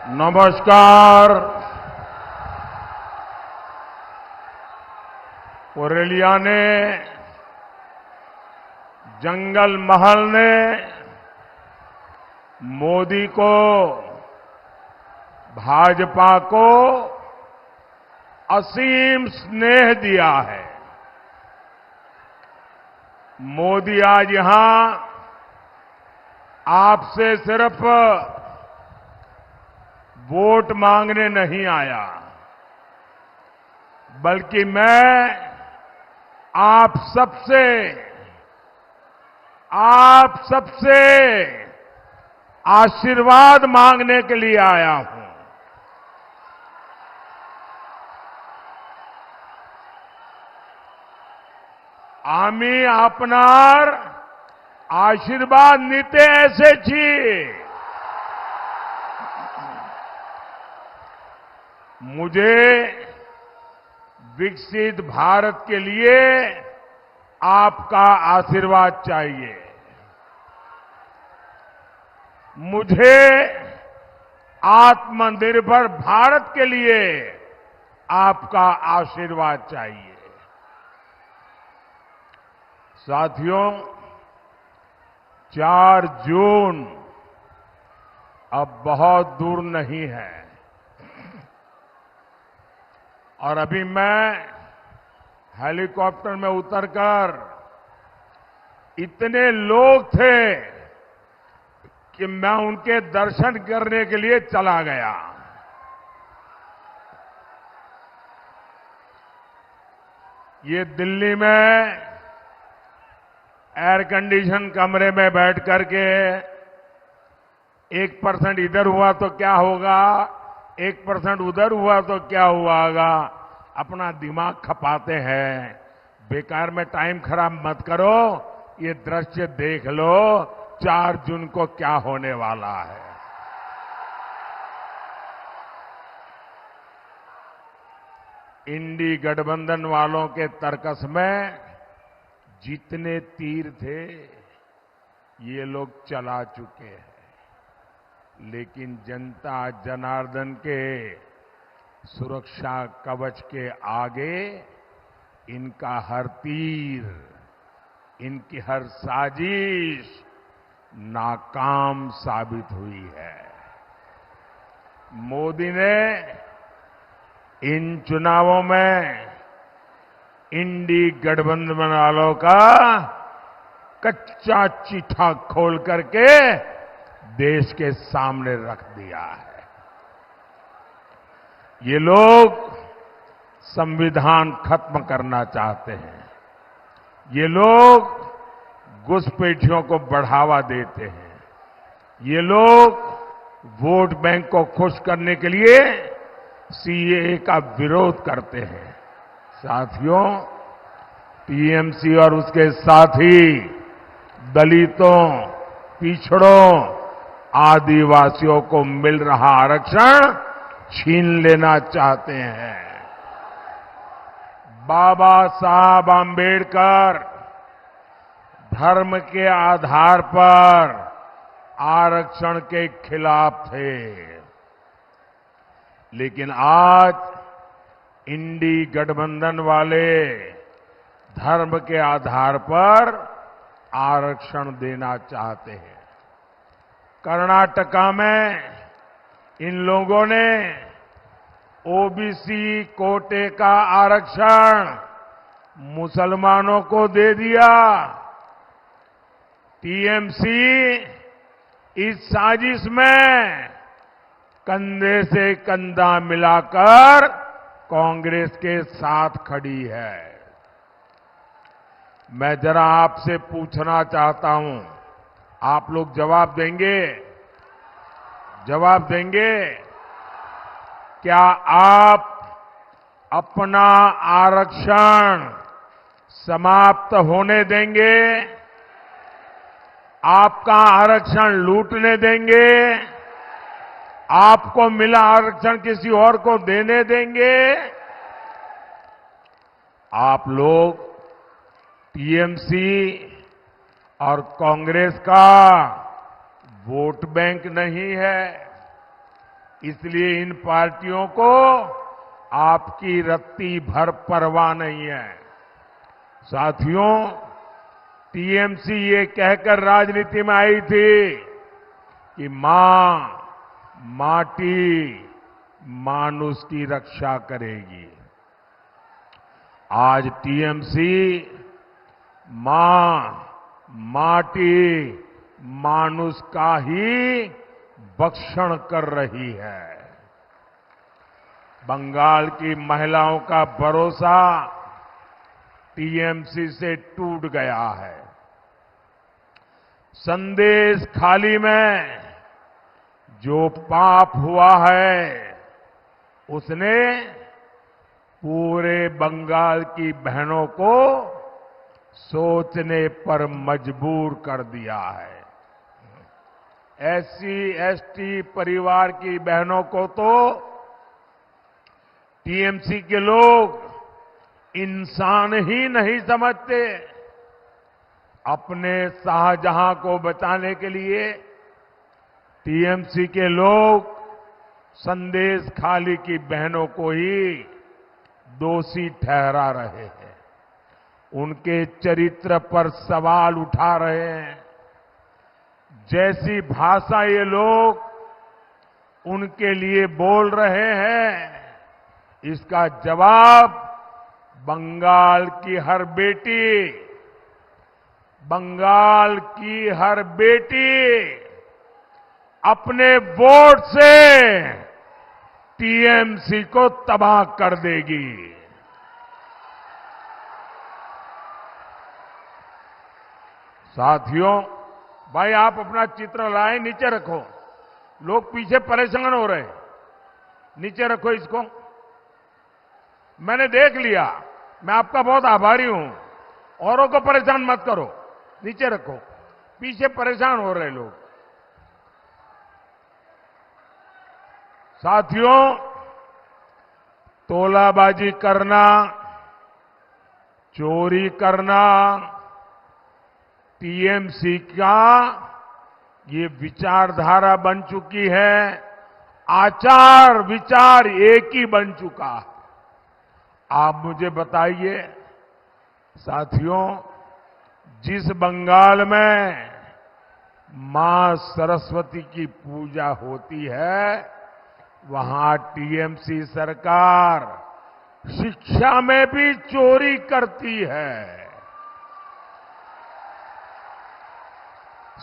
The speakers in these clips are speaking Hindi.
नमस्कार। पुरुलिया ने, जंगल महल ने मोदी को, भाजपा को असीम स्नेह दिया है। मोदी आज यहां आपसे सिर्फ वोट मांगने नहीं आया, बल्कि मैं आप सबसे आशीर्वाद मांगने के लिए आया हूं। आमी आपनार आशीर्वाद नीते ऐसे छी। मुझे विकसित भारत के लिए आपका आशीर्वाद चाहिए। मुझे आत्मनिर्भर भारत के लिए आपका आशीर्वाद चाहिए। साथियों, 4 जून अब बहुत दूर नहीं है और अभी मैं हेलीकॉप्टर में उतरकर इतने लोग थे कि मैं उनके दर्शन करने के लिए चला गया। ये दिल्ली में एयर कंडीशन कमरे में बैठ करके 1% इधर हुआ तो क्या होगा, 1% उधर हुआ तो क्या हुआ होगा, अपना दिमाग खपाते हैं। बेकार में टाइम खराब मत करो, ये दृश्य देख लो 4 जून को क्या होने वाला है। इंडी गठबंधन वालों के तर्कस में जितने तीर थे ये लोग चला चुके हैं, लेकिन जनता जनार्दन के सुरक्षा कवच के आगे इनका हर तीर, इनकी हर साजिश नाकाम साबित हुई है। मोदी ने इन चुनावों में इंडी गठबंधन वालों का कच्चा चिट्ठा खोल करके देश के सामने रख दिया है। ये लोग संविधान खत्म करना चाहते हैं। ये लोग घुसपैठियों को बढ़ावा देते हैं। ये लोग वोट बैंक को खुश करने के लिए सीएए का विरोध करते हैं। साथियों, टीएमसी और उसके साथी दलितों, पिछड़ों, आदिवासियों को मिल रहा आरक्षण छीन लेना चाहते हैं। बाबा साहब आंबेडकर धर्म के आधार पर आरक्षण के खिलाफ थे, लेकिन आज इंडी गठबंधन वाले धर्म के आधार पर आरक्षण देना चाहते हैं। कर्नाटका में इन लोगों ने ओबीसी कोटे का आरक्षण मुसलमानों को दे दिया। टीएमसी इस साजिश में कंधे से कंधा मिलाकर कांग्रेस के साथ खड़ी है। मैं जरा आपसे पूछना चाहता हूं, आप लोग जवाब देंगे? जवाब देंगे? क्या आप अपना आरक्षण समाप्त होने देंगे? आपका आरक्षण लूटने देंगे? आपको मिला आरक्षण किसी और को देने देंगे? आप लोग टीएमसी और कांग्रेस का वोट बैंक नहीं है, इसलिए इन पार्टियों को आपकी रत्ती भर परवाह नहीं है। साथियों, टीएमसी ये कहकर राजनीति में आई थी कि मां माटी मानुष की रक्षा करेगी। आज टीएमसी मां माटी मानुष का ही भक्षण कर रही है। बंगाल की महिलाओं का भरोसा टीएमसी से टूट गया है। संदेश खाली में जो पाप हुआ है उसने पूरे बंगाल की बहनों को सोचने पर मजबूर कर दिया है। एससी एसटी परिवार की बहनों को तो टीएमसी के लोग इंसान ही नहीं समझते। अपने शाहजहां को बचाने के लिए टीएमसी के लोग संदेश खाली की बहनों को ही दोषी ठहरा रहे हैं, उनके चरित्र पर सवाल उठा रहे हैं। जैसी भाषा ये लोग उनके लिए बोल रहे हैं, इसका जवाब बंगाल की हर बेटी अपने वोट से टीएमसी को तबाह कर देगी। साथियों, भाई आप अपना चित्र लाए, नीचे रखो। लोग पीछे परेशान हो रहे हैं, नीचे रखो इसको। मैंने देख लिया, मैं आपका बहुत आभारी हूं। औरों को परेशान मत करो, नीचे रखो। पीछे परेशान हो रहे लोग। साथियों, तोलाबाजी करना, चोरी करना टीएमसी का ये विचारधारा बन चुकी है। आचार विचार एक ही बन चुका है। आप मुझे बताइए साथियों, जिस बंगाल में मां सरस्वती की पूजा होती है, वहां टीएमसी सरकार शिक्षा में भी चोरी करती है।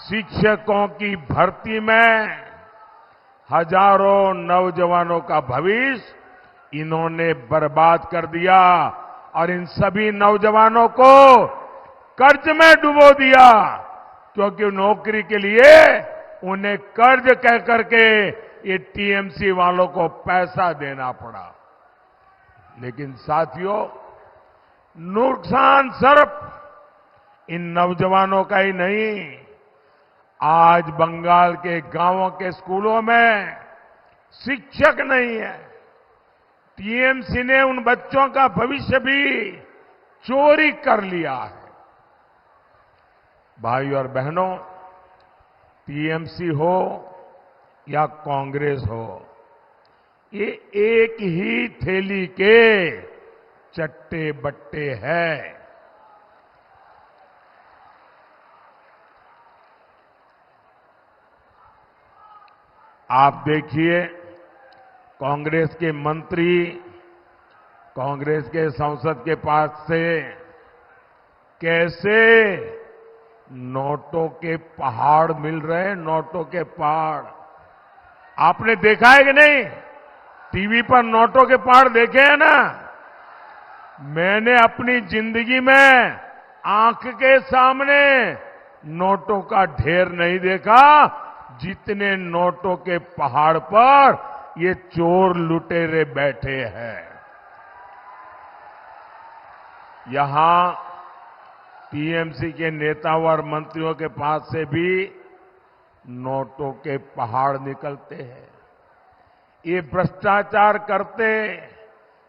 शिक्षकों की भर्ती में हजारों नौजवानों का भविष्य इन्होंने बर्बाद कर दिया और इन सभी नौजवानों को कर्ज में डुबो दिया, क्योंकि नौकरी के लिए उन्हें कर्ज कह करके ये टीएमसी वालों को पैसा देना पड़ा। लेकिन साथियों, नुकसान सिर्फ इन नौजवानों का ही नहीं, आज बंगाल के गांवों के स्कूलों में शिक्षक नहीं है। टीएमसी ने उन बच्चों का भविष्य भी चोरी कर लिया है। भाई और बहनों, टीएमसी हो या कांग्रेस हो, ये एक ही थैली के चट्टे बट्टे हैं। आप देखिए, कांग्रेस के मंत्री कांग्रेस के संसद के पास से कैसे नोटों के पहाड़ मिल रहे हैं। नोटों के पहाड़ आपने देखा है कि नहीं? टीवी पर नोटों के पहाड़ देखे हैं ना? मैंने अपनी जिंदगी में आंख के सामने नोटों का ढेर नहीं देखा जितने नोटों के पहाड़ पर ये चोर लुटेरे बैठे हैं। यहां टीएमसी के नेताओं और मंत्रियों के पास से भी नोटों के पहाड़ निकलते हैं। ये भ्रष्टाचार करते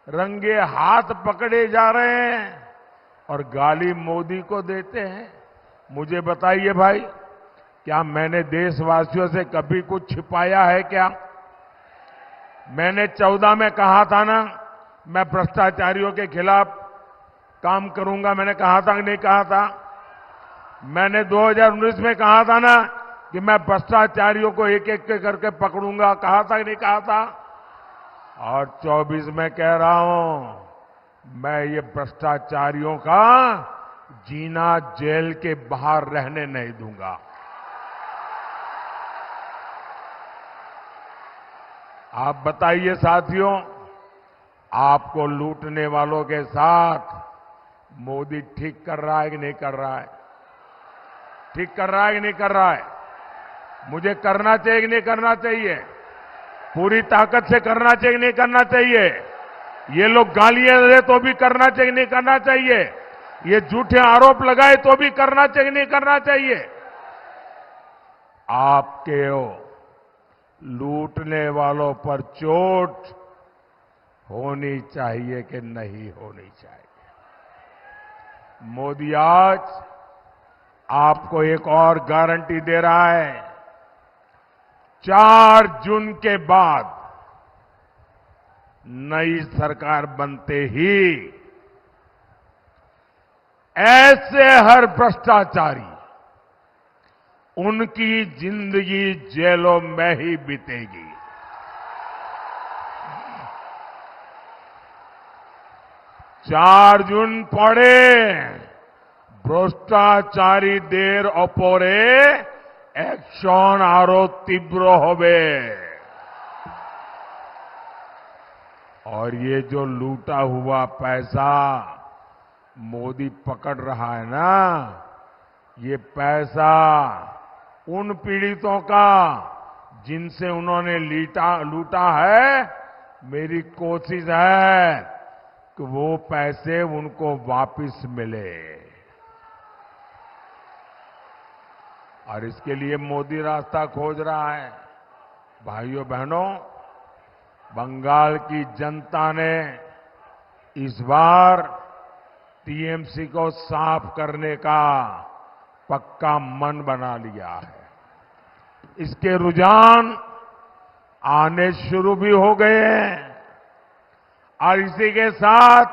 रंगे हाथ पकड़े जा रहे हैं और गाली मोदी को देते हैं। मुझे बताइए भाई, क्या मैंने देशवासियों से कभी कुछ छिपाया है क्या? मैंने 14 में कहा था ना, मैं भ्रष्टाचारियों के खिलाफ काम करूंगा। मैंने कहा था कि नहीं कहा था? मैंने 2019 में कहा था ना कि मैं भ्रष्टाचारियों को एक एक करके पकड़ूंगा। कहा था कि नहीं कहा था? और 24 में कह रहा हूं, मैं ये भ्रष्टाचारियों का जीना जेल के बाहर रहने नहीं दूंगा। आप बताइए साथियों, आपको लूटने वालों के साथ मोदी ठीक कर रहा है कि नहीं कर रहा है? ठीक कर रहा है कि नहीं कर रहा है? मुझे करना चाहिए कि नहीं करना चाहिए? पूरी ताकत से करना चाहिए कि नहीं करना चाहिए? ये लोग गालियां दे तो भी करना चाहिए कि नहीं करना चाहिए? ये झूठे आरोप लगाए तो भी करना चाहिए कि नहीं करना चाहिए? आपके लूटने वालों पर चोट होनी चाहिए कि नहीं होनी चाहिए? मोदी आज आपको एक और गारंटी दे रहा है। 4 जून के बाद नई सरकार बनते ही ऐसे हर भ्रष्टाचारी, उनकी जिंदगी जेलों में ही बीतेगी। 4 जून पड़े भ्रष्टाचारीদের ওপরে অ্যাকশন আরো তীব্র হবে। और ये जो लूटा हुआ पैसा मोदी पकड़ रहा है ना, ये पैसा उन पीड़ितों का जिनसे उन्होंने लूटा है। मेरी कोशिश है कि वो पैसे उनको वापस मिले, और इसके लिए मोदी रास्ता खोज रहा है। भाइयों बहनों, बंगाल की जनता ने इस बार टीएमसी को साफ करने का पक्का मन बना लिया है। इसके रुझान आने शुरू भी हो गए हैं, और इसी के साथ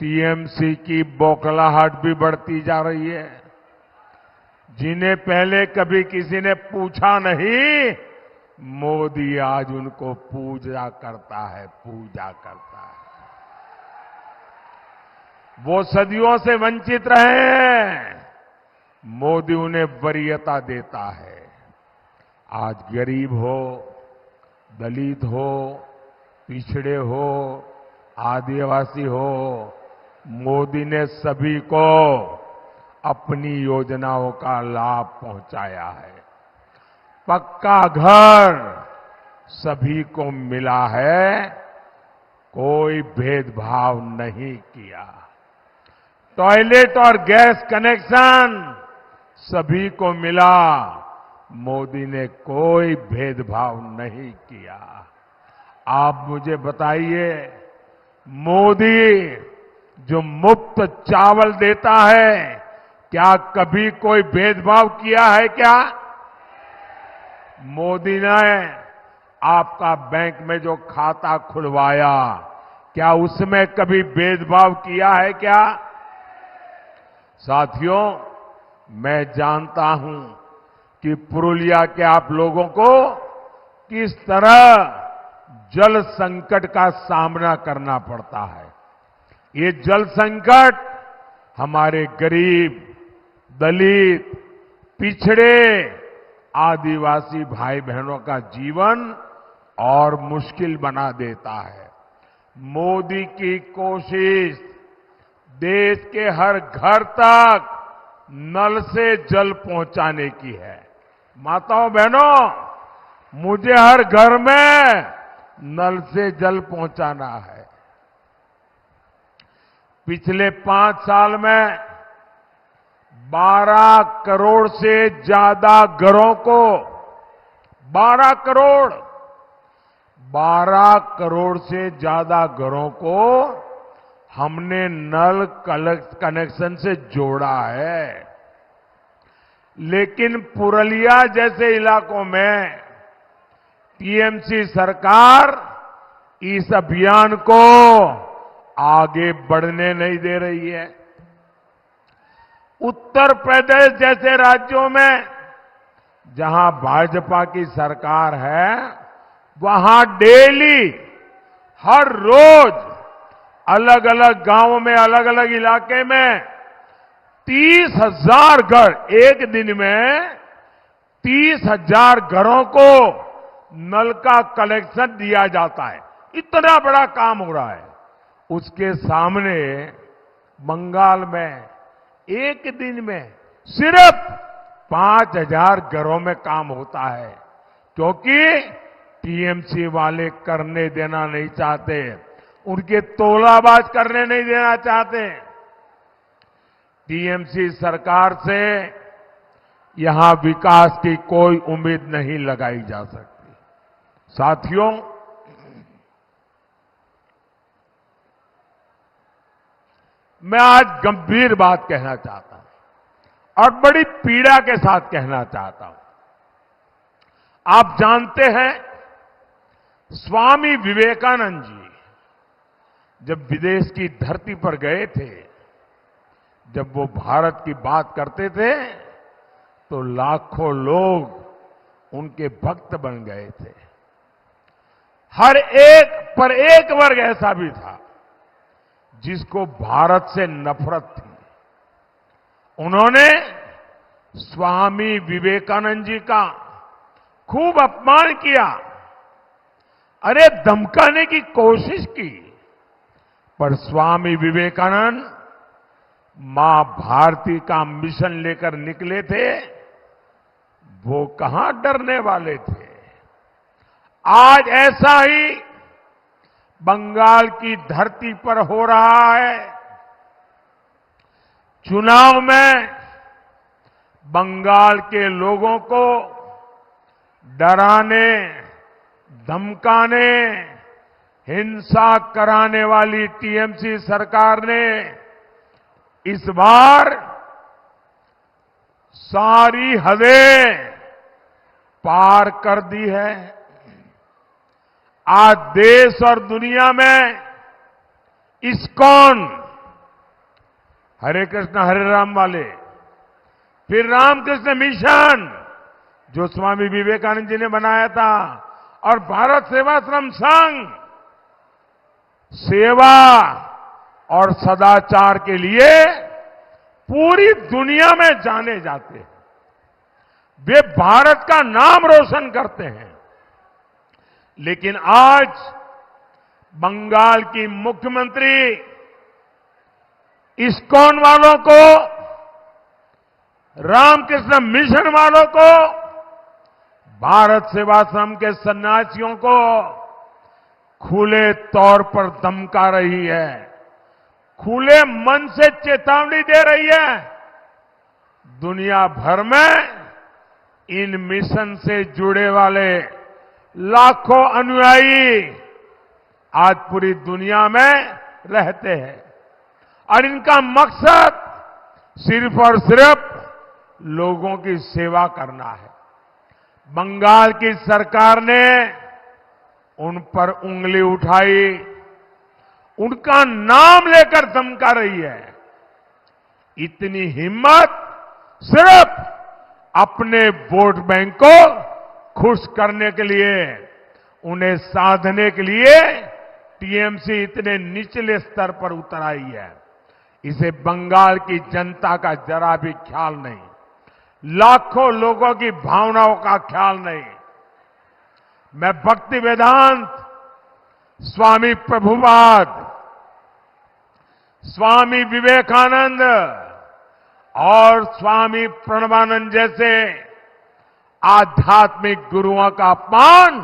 टीएमसी की बौखलाहट भी बढ़ती जा रही है। जिन्हें पहले कभी किसी ने पूछा नहीं, मोदी आज उनको पूजा करता है, पूजा करता है। वो सदियों से वंचित रहे हैं, मोदी उन्हें वरीयता देता है। आज गरीब हो, दलित हो, पिछड़े हो, आदिवासी हो, मोदी ने सभी को अपनी योजनाओं का लाभ पहुंचाया है। पक्का घर सभी को मिला है, कोई भेदभाव नहीं किया। टॉयलेट और गैस कनेक्शन सभी को मिला, मोदी ने कोई भेदभाव नहीं किया। आप मुझे बताइए, मोदी जो मुफ्त चावल देता है, क्या कभी कोई भेदभाव किया है क्या? मोदी ने आपका बैंक में जो खाता खुलवाया, क्या उसमें कभी भेदभाव किया है क्या? साथियों, मैं जानता हूं कि पुरुलिया के आप लोगों को किस तरह जल संकट का सामना करना पड़ता है। ये जल संकट हमारे गरीब, दलित, पिछड़े, आदिवासी भाई बहनों का जीवन और मुश्किल बना देता है। मोदी की कोशिश देश के हर घर तक नल से जल पहुंचाने की है। माताओं बहनों, मुझे हर घर में नल से जल पहुंचाना है। पिछले 5 साल में 12 करोड़ से ज्यादा घरों को 12 करोड़ से ज्यादा घरों को हमने नल कनेक्शन से जोड़ा है। लेकिन पुरुलिया जैसे इलाकों में टीएमसी सरकार इस अभियान को आगे बढ़ने नहीं दे रही है। उत्तर प्रदेश जैसे राज्यों में जहां भाजपा की सरकार है, वहां डेली हर रोज अलग अलग गांवों में, अलग अलग इलाके में 30,000 घर, एक दिन में 30,000 घरों को नल का कनेक्शन दिया जाता है। इतना बड़ा काम हो रहा है। उसके सामने बंगाल में एक दिन में सिर्फ 5,000 घरों में काम होता है, क्योंकि टीएमसी वाले करने देना नहीं चाहते, उनके तोलाबाज करने नहीं देना चाहते। टीएमसी सरकार से यहां विकास की कोई उम्मीद नहीं लगाई जा सकती। साथियों, मैं आज गंभीर बात कहना चाहता हूं और बड़ी पीड़ा के साथ कहना चाहता हूं। आप जानते हैं, स्वामी विवेकानंद जी जब विदेश की धरती पर गए थे, जब वो भारत की बात करते थे, तो लाखों लोग उनके भक्त बन गए थे। हर एक पर एक वर्ग ऐसा भी था जिसको भारत से नफरत थी। उन्होंने स्वामी विवेकानंद जी का खूब अपमान किया, अरे धमकाने की कोशिश की, पर स्वामी विवेकानंद मां भारती का मिशन लेकर निकले थे। वो कहां डरने वाले थे। आज ऐसा ही बंगाल की धरती पर हो रहा है। चुनाव में बंगाल के लोगों को डराने, धमकाने, हिंसा कराने वाली टीएमसी सरकार ने इस बार सारी हदें पार कर दी है। आज देश और दुनिया में इस्कॉन, हरे कृष्ण हरे राम वाले, फिर रामकृष्ण मिशन जो स्वामी विवेकानंद जी ने बनाया था, और भारत सेवाश्रम संघ सेवा और सदाचार के लिए पूरी दुनिया में जाने जाते हैं। वे भारत का नाम रोशन करते हैं। लेकिन आज बंगाल की मुख्यमंत्री इस्कॉन वालों को, रामकृष्ण मिशन वालों को, भारत सेवाश्रम के सन्यासियों को खुले तौर पर धमका रही है, खुले मन से चेतावनी दे रही है। दुनिया भर में इन मिशन से जुड़े वाले लाखों अनुयायी आज पूरी दुनिया में रहते हैं, और इनका मकसद सिर्फ और सिर्फ लोगों की सेवा करना है। बंगाल की सरकार ने उन पर उंगली उठाई, उनका नाम लेकर धमका रही है। इतनी हिम्मत सिर्फ अपने वोट बैंक को खुश करने के लिए, उन्हें साधने के लिए टीएमसी इतने निचले स्तर पर उतर आई है। इसे बंगाल की जनता का जरा भी ख्याल नहीं, लाखों लोगों की भावनाओं का ख्याल नहीं। मैं भक्ति वेदांत, स्वामी प्रभुपाद, स्वामी विवेकानंद और स्वामी प्रणवानंद जैसे आध्यात्मिक गुरुओं का अपमान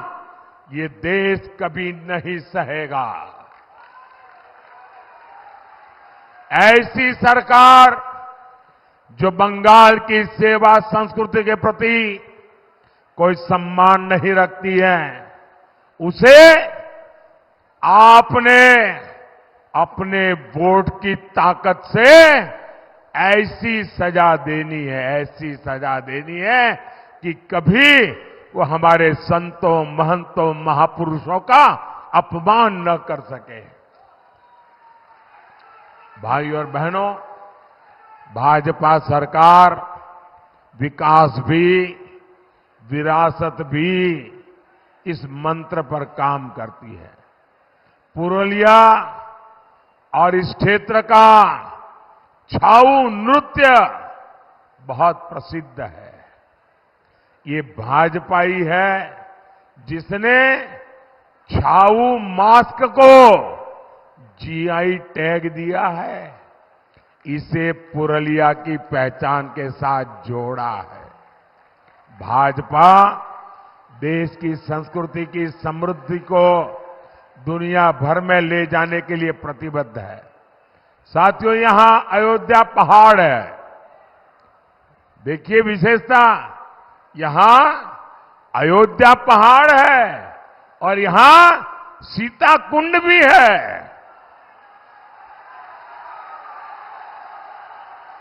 ये देश कभी नहीं सहेगा। ऐसी सरकार जो बंगाल की सेवा संस्कृति के प्रति कोई सम्मान नहीं रखती है, उसे आपने अपने वोट की ताकत से ऐसी सजा देनी है, ऐसी सजा देनी है कि कभी वो हमारे संतों, महंतों, महापुरुषों का अपमान न कर सके। भाई और बहनों, भाजपा सरकार विकास भी, विरासत भी इस मंत्र पर काम करती है। पुरुलिया और इस क्षेत्र का छाऊ नृत्य बहुत प्रसिद्ध है। ये भाजपा ही है जिसने छाऊ मास्क को जीआई टैग दिया है, इसे पुरुलिया की पहचान के साथ जोड़ा है। भाजपा देश की संस्कृति की समृद्धि को दुनिया भर में ले जाने के लिए प्रतिबद्ध है। साथियों, यहां अयोध्या पहाड़ है। देखिए विशेषता, यहां अयोध्या पहाड़ है और यहां सीता कुंड भी है।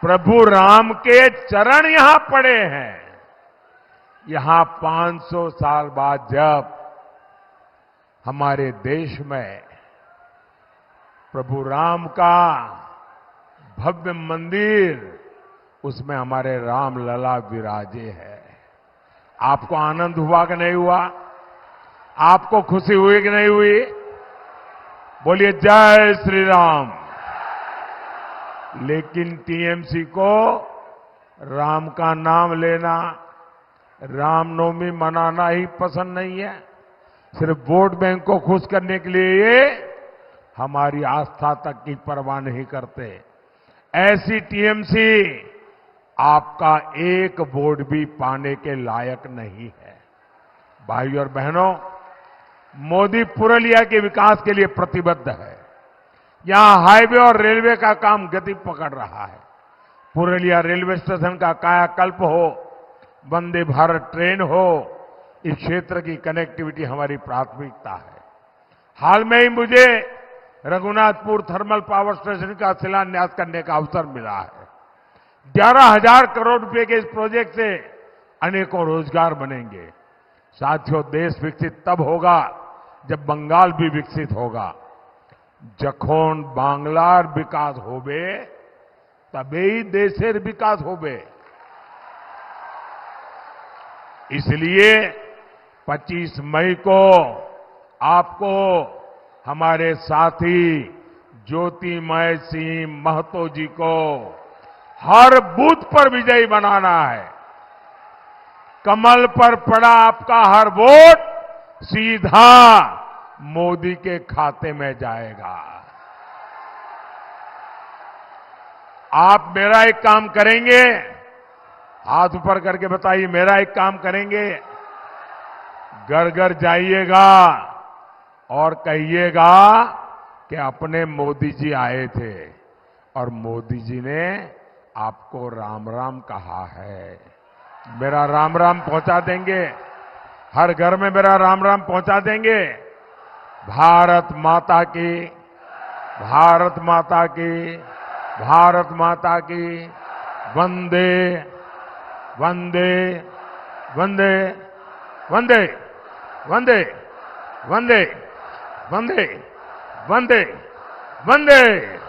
प्रभु राम के चरण यहां पड़े हैं। यहां 500 साल बाद जब हमारे देश में प्रभु राम का भव्य मंदिर, उसमें हमारे राम लला विराजे है। आपको आनंद हुआ कि नहीं हुआ? आपको खुशी हुई कि नहीं हुई? बोलिए जय श्री राम। लेकिन टीएमसी को राम का नाम लेना, रामनवमी मनाना ही पसंद नहीं है। सिर्फ वोट बैंक को खुश करने के लिए ये हमारी आस्था तक की परवाह नहीं करते। ऐसी टीएमसी आपका एक वोट भी पाने के लायक नहीं है। भाई और बहनों, मोदी पुरुलिया के विकास के लिए प्रतिबद्ध है। यहां हाईवे और रेलवे का काम गति पकड़ रहा है। पुरुलिया रेलवे स्टेशन का कायाकल्प हो, वंदे भारत ट्रेन हो, इस क्षेत्र की कनेक्टिविटी हमारी प्राथमिकता है। हाल में ही मुझे रघुनाथपुर थर्मल पावर स्टेशन का शिलान्यास करने का अवसर मिला है। 11,000 करोड़ रुपए के इस प्रोजेक्ट से अनेकों रोजगार बनेंगे। साथियों, देश विकसित तब होगा जब बंगाल भी विकसित होगा। जखन बांग्लार विकास होबे तबेई देशेर विकास होबे। इसलिए 25 मई को आपको हमारे साथी ज्योतिमय सिंह महतो जी को हर बूथ पर विजयी बनाना है। कमल पर पड़ा आपका हर वोट सीधा मोदी के खाते में जाएगा। आप मेरा एक काम करेंगे, हाथ ऊपर करके बताइए, मेरा एक काम करेंगे। घर घर जाइएगा और कहिएगा कि अपने मोदी जी आए थे और मोदी जी ने आपको राम राम कहा है। मेरा राम राम पहुंचा देंगे, हर घर में मेरा राम राम पहुंचा देंगे। भारत माता की, भारत माता की, भारत माता की। वंदे वंदे वंदे वंदे वंदे वंदे वंदे वंदे वंदे।